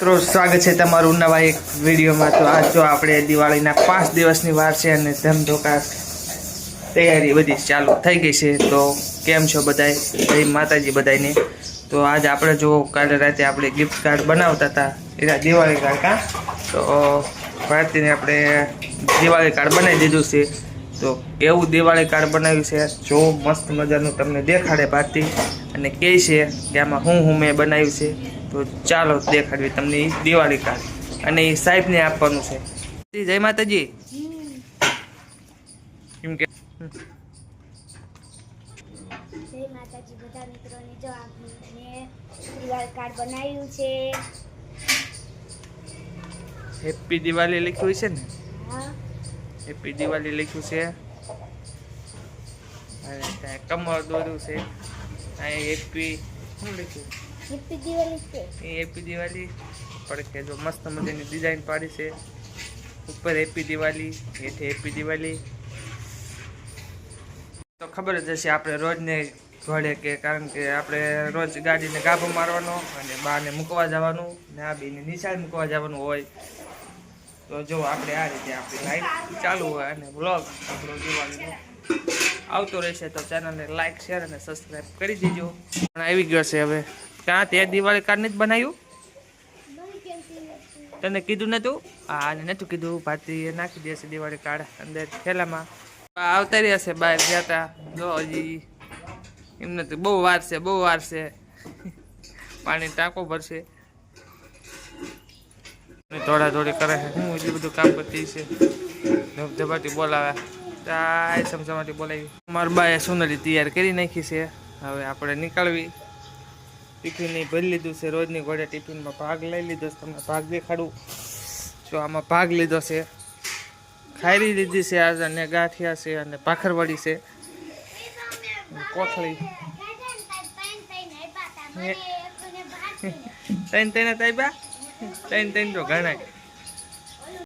મિત્રો સ્વાગત છે તમારું નવા એક વિડીયોમાં। તો આજ જો આપણે દિવાળીના 5 દિવસની વાર છે અને ધમધોકાર તૈયારી બધી ચાલુ થઈ ગઈ છે। તો કેમ છો બધાય? જય માતાજી બધાયને। તો આજ આપણે જો કાલે રાતે આપણે ગિફ્ટ કાર્ડ બનાવતા હતા એના દિવાળી કાર્ડ કા તો ભારતીને આપણે દિવાળી કાર્ડ બનાવી દીધું છે। તો કેવું દિવાળી કાર્ડ બનાવ્યું છે જો મસ્ત મજાનું તમને દેખાડે ભારતી અને કહે છે કે આમાં હું મેં બનાવ્યું છે। તો ચાલો દેખાડવી તમને દિવાળી કાર્ડ અને એ સાહેબને આપવાનું છે। જય માતાજી કેમ કે જય માતાજી બધા મિત્રોને। જો આપણે દિવાળી કાર્ડ બનાવ્યું છે। હેપી દિવાળી લખ્યું છે ને? હા, હેપી દિવાળી લખ્યું છે અને ત્યાં કમર દોર્યું છે। અહીં હેપી શું લખ્યું? હેપી દિવાળી છે। એ હેપી દિવાળી પડકે જો મસ્ત મજાની ડિઝાઇન પાડી છે। ઉપર હેપી દિવાળી, હેઠે હેપી દિવાળી। તો ખબર જ હશે આપણે રોજને ઘડે કે કારણ કે આપણે રોજ ગાડીને ગાભો મારવાનો અને બહારને મૂકવા જવાનું ને આ બેને નિશાળ મૂકવા જવાનું હોય। તો જો આપણે આ રીતે આપણી લાઈફ ચાલુ હોય અને વ્લોગ આપણો દિવાળીનો આવતો રહેશે। તો ચેનલને લાઈક શેર અને સબસ્ક્રાઈબ કરી દેજો। પણ આવી ગયો છે હવે ક્યાં તે દિવાળી કાર્ડ નથી બનાવ્યું? તને કીધું નતું? હા નતું કીધું। ભારતીએ નાખી દેશે દિવાળી કાર્ડ અંદર થેલામાં। આવતા રહ્યા છે બહાર ગયા હતા જો હજી એમને તો બહુ વાર છે બહુ વાર છે। પાણી ટાંકો ભરશે થોડા થોડી કરે છે હું એટલું બધું કામ કરતી છે। ધબધબાટી બોલાવે ત્યાં સમસમાટી બોલાવી મારા બાએ સોનરી તૈયાર કરી નાખી છે। હવે આપણે નીકળવી। ટિફિન ભરી લીધું છે રોજની ઘોડે ટિફિનમાં ભાગ લઈ લીધો છે। તમને ભાગ દેખાડું જો આમાં ભાગ લીધો છે। ખાયરી લીધી છે આજ અને ગાંઠિયા છે અને ભાખરવડી છે કોથળી ત્રણ ત્રણ તાબ્યા ત્રણ ત્રણ તો ઘણા